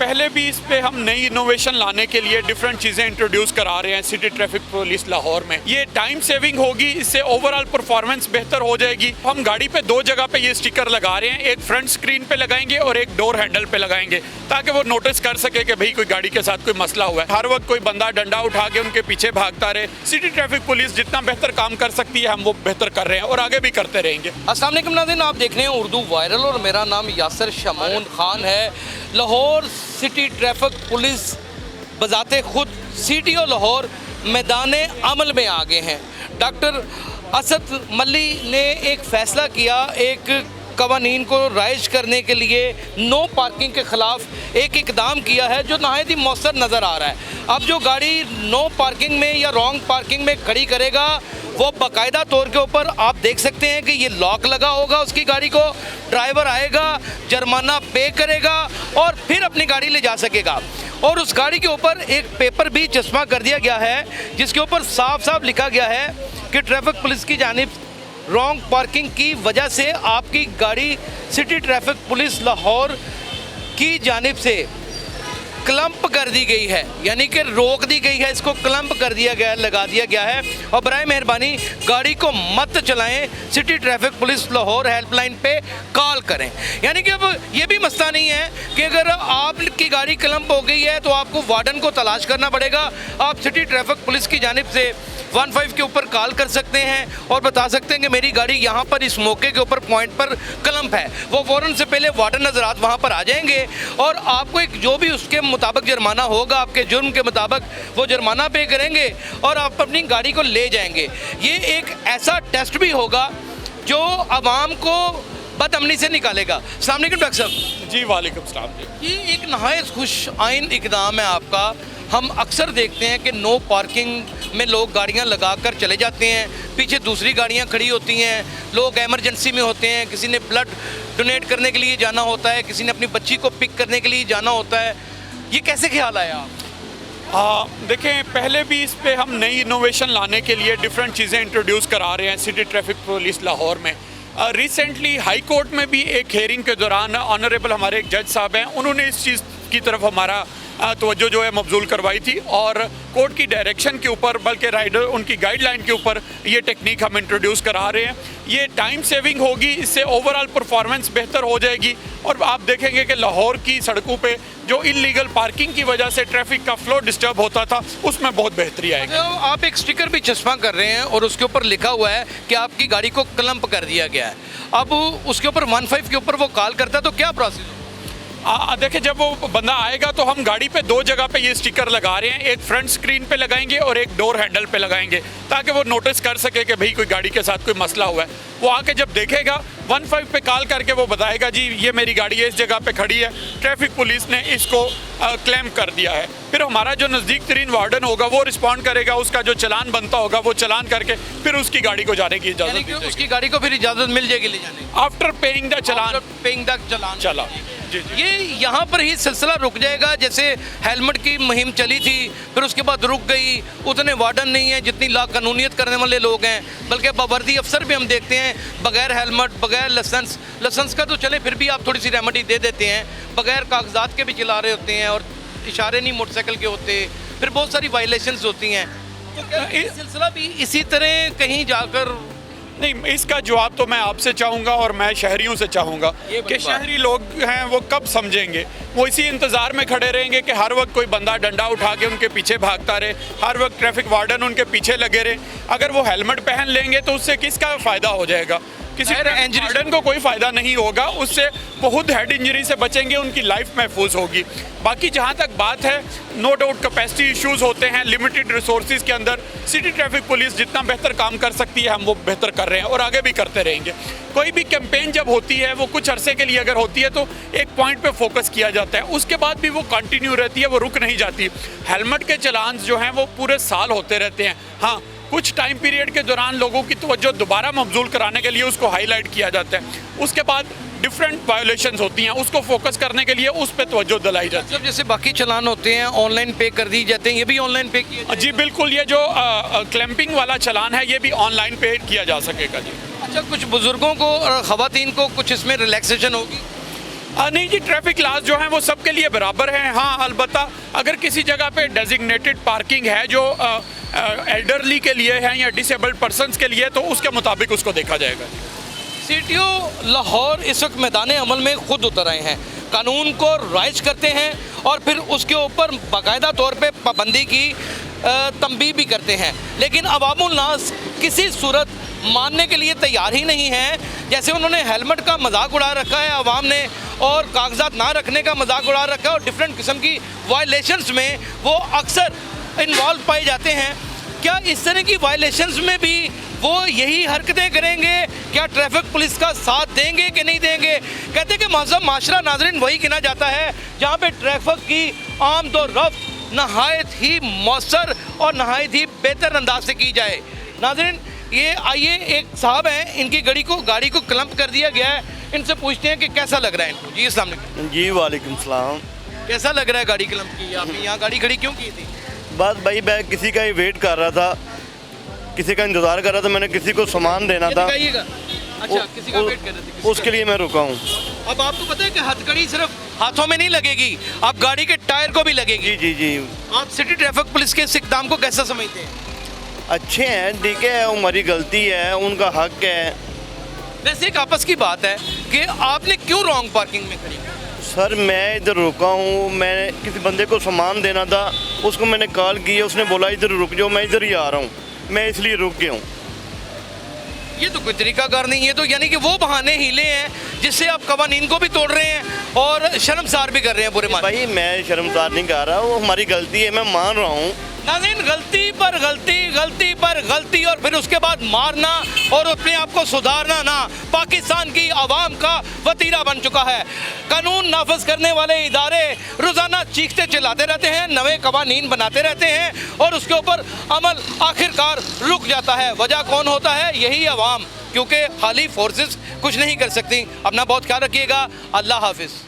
पहले भी इस पे हम नई इनोवेशन लाने के लिए डिफरेंट चीज़ें इंट्रोड्यूस करा रहे हैं सिटी ट्रैफिक पुलिस लाहौर में। ये टाइम सेविंग होगी, इससे ओवरऑल परफॉर्मेंस बेहतर हो जाएगी। हम गाड़ी पे दो जगह पे ये स्टिकर लगा रहे हैं, एक फ्रंट स्क्रीन पे लगाएंगे और एक डोर हैंडल पे लगाएंगे, ताकि वो नोटिस कर सके कि भाई कोई गाड़ी के साथ कोई मसला हुआ है। हर वक्त कोई बंदा डंडा उठा के उनके पीछे भागता रहे। सिटी ट्रैफिक पुलिस जितना बेहतर काम कर सकती है हम वो बेहतर कर रहे हैं और आगे भी करते रहेंगे। अस्सलाम वालेकुम नाज़रीन, आप देख रहे हैं उर्दू वायरल और मेरा नाम यासिर शमून खान है। लाहौर सिटी ट्रैफिक पुलिस बजाते खुद CTO लाहौर मैदान अमल में आ गए हैं। डॉक्टर असद मल्ली ने एक फ़ैसला किया, एक कवानीन को राइज करने के लिए नो पार्किंग के ख़िलाफ़ एक इकदाम किया है जो नहायत ही मौसर नज़र आ रहा है। अब जो गाड़ी नो पार्किंग में या रॉन्ग पार्किंग में खड़ी करेगा वो बाकायदा तौर के ऊपर आप देख सकते हैं कि ये लॉक लगा होगा उसकी गाड़ी को, ड्राइवर आएगा, जुर्माना पे करेगा और फिर अपनी गाड़ी ले जा सकेगा। और उस गाड़ी के ऊपर एक पेपर भी चस्पा कर दिया गया है जिसके ऊपर साफ साफ लिखा गया है कि ट्रैफिक पुलिस की जानिब रॉन्ग पार्किंग की वजह से आपकी गाड़ी सिटी ट्रैफिक पुलिस लाहौर की जानिब से क्लम्प कर दी गई है, यानी कि रोक दी गई है, इसको क्लम्प कर दिया गया, लगा दिया गया है। और बराए मेहरबानी गाड़ी को मत चलाएं, city traffic police Lahore helpline पे कॉल करें। यानी कि अब ये भी मसला नहीं है कि अगर आपकी गाड़ी क्लम्प हो गई है तो आपको वार्डन को तलाश करना पड़ेगा। आप सिटी ट्रैफिक पुलिस की जानिब से 15 के ऊपर कॉल कर सकते हैं और बता सकते हैं कि मेरी गाड़ी यहाँ पर इस मौके के ऊपर पॉइंट पर क्लम्प है। वो फ़ौरन से पहले वार्डन नजरात वहाँ पर आ जाएंगे और आपको एक जो भी उसके मुताबिक जुर्माना होगा, आपके जुर्म के मुताबिक वो जुर्माना पे करेंगे और आप अपनी गाड़ी को ले जाएंगे। ये एक ऐसा टेस्ट भी होगा जो आवाम को बदअमनी से निकालेगा। अस्सलाम वालेकुम डॉक्टर साहब। जी वालेकुम सलाम जी। ये एक नहायत खुश आइन इक़दाम है आपका। हम अक्सर देखते हैं कि नो पार्किंग में लोग गाड़ियां लगाकर चले जाते हैं, पीछे दूसरी गाड़ियां खड़ी होती हैं, लोग इमरजेंसी में होते हैं, किसी ने ब्लड डोनेट करने के लिए जाना होता है, किसी ने अपनी बच्ची को पिक करने के लिए जाना होता है। ये कैसे ख्याल आया आप? देखें, पहले भी इस पे हम नई इनोवेशन लाने के लिए डिफरेंट चीज़ें इंट्रोड्यूस करा रहे हैं सिटी ट्रैफिक पुलिस लाहौर में। रिसेंटली हाई कोर्ट में भी एक हेयरिंग के दौरान ऑनरेबल हमारे एक जज साहब हैं, उन्होंने इस चीज़ की तरफ हमारा तवज्जो जो है मबजूल करवाई थी और कोर्ट की डायरेक्शन के ऊपर, बल्कि राइडर उनकी गाइडलाइन के ऊपर ये टेक्निक हम इंट्रोड्यूस करा रहे हैं। ये टाइम सेविंग होगी, इससे ओवरऑल परफॉर्मेंस बेहतर हो जाएगी और आप देखेंगे कि लाहौर की सड़कों पे जो इलीगल पार्किंग की वजह से ट्रैफिक का फ्लो डिस्टर्ब होता था उसमें बहुत बेहतरी आएगी। तो आप एक स्टिकर भी चस्पा कर रहे हैं और उसके ऊपर लिखा हुआ है कि आपकी गाड़ी को क्लम्प कर दिया गया है। अब उसके ऊपर 15 के ऊपर वो कॉल करता है तो क्या प्रोसेस? देखिए, जब वो बंदा आएगा तो हम गाड़ी पे दो जगह पे ये स्टिकर लगा रहे हैं, एक फ्रंट स्क्रीन पे लगाएंगे और एक डोर हैंडल पे लगाएंगे, ताकि वो नोटिस कर सके कि भाई कोई गाड़ी के साथ कोई मसला हुआ है। वो आके जब देखेगा 15 पे कॉल करके वो बताएगा जी ये मेरी गाड़ी है, इस जगह पे खड़ी है, ट्रैफिक पुलिस ने इसको क्लेम कर दिया है। फिर हमारा जो नज़दीक तरीन वार्डन होगा वो रिस्पॉन्ड करेगा, उसका जो चलान बनता होगा वो चलान करके फिर उसकी गाड़ी को जाने की इजाज़त, उसकी गाड़ी को फिर इजाज़त मिल जाएगी ले जाने आफ्टर पेइंग द चलान। चला ये यहाँ पर ही सिलसिला रुक जाएगा। जैसे हेलमेट की मुहिम चली थी, फिर उसके बाद रुक गई, उतने वार्डन नहीं है जितनी लाकानूनियत करने वाले लोग हैं, बल्कि बावर्दी अफसर भी हम देखते हैं बगैर हेलमेट, बगैर लाइसेंस का तो चले फिर भी आप थोड़ी सी रेमेडी दे देते हैं, बगैर कागजात के भी चला रहे होते हैं और इशारे नहीं मोटरसाइकिल के होते, फिर बहुत सारी वायलेशंस होती हैं। तो क्या ये सिलसिला भी इसी तरह कहीं जाकर? नहीं, इसका जवाब तो मैं आपसे चाहूँगा और मैं शहरियों से चाहूँगा कि शहरी लोग हैं वो कब समझेंगे। वो इसी इंतज़ार में खड़े रहेंगे कि हर वक्त कोई बंदा डंडा उठा के उनके पीछे भागता रहे, हर वक्त ट्रैफिक वार्डन उनके पीछे लगे रहे। अगर वो हेलमेट पहन लेंगे तो उससे किसका फ़ायदा हो जाएगा? किसी वार्डन को कोई फ़ायदा नहीं होगा, उससे बहुत हेड इंजरी से बचेंगे, उनकी लाइफ महफूज होगी। बाकी जहाँ तक बात है, नो डाउट कैपेसिटी इश्यूज़ होते हैं लिमिटेड रिसोर्सेज के अंदर। सिटी ट्रैफिक पुलिस जितना बेहतर काम कर सकती है हम वो बेहतर कर रहे हैं और आगे भी करते रहेंगे। कोई भी कैंपेन जब होती है वो कुछ अरसे के लिए अगर होती है तो एक पॉइंट पे फोकस किया जाता है, उसके बाद भी वो कंटिन्यू रहती है, वो रुक नहीं जाती। हेलमेट के चलान जो हैं वो पूरे साल होते रहते हैं। हाँ, कुछ टाइम पीरियड के दौरान लोगों की तवज्जो दोबारा मबजूल कराने के लिए उसको हाईलाइट किया जाता है, उसके बाद डिफरेंट वायोलेशंस होती हैं, उसको फोकस करने के लिए उस पर तवज्जो दिलाई जाती है। जैसे बाकी चलान होते हैं ऑनलाइन पे कर दी जाते हैं, ये भी ऑनलाइन पे किया जाएगा? जी बिल्कुल, ये जो क्लैंपिंग वाला चलान है ये भी ऑनलाइन पे किया जा सकेगा जी। अच्छा, कुछ बुजुर्गों को और ख़वातीन को कुछ इसमें रिलैक्सेशन होगी? नहीं जी, ट्रैफिक लॉज जो हैं वो सबके लिए बराबर हैं। हाँ, अलबत्ता अगर किसी जगह पे डेजिग्नेटेड पार्किंग है जो एल्डरली के लिए है या डिसेबल्ड पर्सनस के लिए, तो उसके मुताबिक उसको देखा जाएगा। सीटीओ लाहौर इस वक्त मैदान अमल में खुद उतर आए हैं, कानून को राइज करते हैं और फिर उसके ऊपर बाकायदा तौर पे पाबंदी की तंबीह भी करते हैं, लेकिन अवामुल नास किसी सूरत मानने के लिए तैयार ही नहीं है। जैसे उन्होंने हेलमेट का मजाक उड़ा रखा है आवाम ने, और कागजात ना रखने का मजाक उड़ा रखा है, और डिफरेंट किस्म की वायलेशंस में वो अक्सर इन्वॉल्व पाए जाते हैं। क्या इस तरह की वायलेशंस में भी वो यही हरकतें करेंगे? क्या ट्रैफिक पुलिस का साथ देंगे कि नहीं देंगे? कहते हैं कि महज़ब माशरा नाज़रीन वही गिना जाता है जहाँ पे ट्रैफिक की आमद रफ्त नहायत ही मौसर और नहायत ही बेहतर अंदाज से की जाए। नाज़रीन, ये आइए, एक साहब हैं, इनकी गाड़ी को क्लम्प कर दिया गया है, इनसे पूछते हैं कि कैसा लग रहा है इनको। जी अस्सलाम वालेकुम। जी वालेकुम सलाम। कैसा लग रहा है गाड़ी क्लम्प की? आपने यहाँ गाड़ी खड़ी क्यों की थी? बस भाई मैं किसी का ही वेट कर रहा था, किसी का इंतज़ार कर रहा था, मैंने किसी को सामान देना था, अच्छा, किसी का वेट कर रहे थे, उसके लिए मैं रुका हूँ। अब आपको पता है कि हथकड़ी सिर्फ हाथों में नहीं लगेगी, आप गाड़ी के टायर को भी लगेगी। जी जी जी, आप सिटी ट्रैफिक पुलिस के इस इक़दाम को कैसा समझते हैं? अच्छे हैं, ठीक है, हमारी गलती है, उनका हक है। वैसे एक आपस की बात है कि आपने क्यों रॉन्ग पार्किंग में खड़ी? सर मैं इधर रुका हूँ, मैं किसी बंदे को सामान देना था, उसको मैंने कॉल की, उसने बोला इधर रुक जाओ, मैं इधर ही आ रहा हूँ, मैं इसलिए रुक गया हूँ। ये तो कोई तरीकाकार नहीं है, तो यानी कि वो बहाने हीले हैं जिससे आप कवानीन को भी तोड़ रहे हैं और शर्मसार भी कर रहे हैं बुरे माने। भाई मैं शर्मसार नहीं कर रहा, वो हमारी गलती है, मैं मान रहा हूँ। नाज़रीन, गलती पर गलती, गलती पर गलती, और फिर उसके बाद मारना और अपने आप को सुधारना ना पाकिस्तान की आवाम का वतीरा बन चुका है। कानून नाफज करने वाले इदारे रोज़ाना चीखते चिल्लाते रहते हैं, नए कवानीन बनाते रहते हैं और उसके ऊपर अमल आखिरकार रुक जाता है। वजह कौन होता है? यही आवाम, क्योंकि खाली फोर्सेस कुछ नहीं कर सकती। अपना बहुत ख्याल रखिएगा। अल्लाह हाफिज़।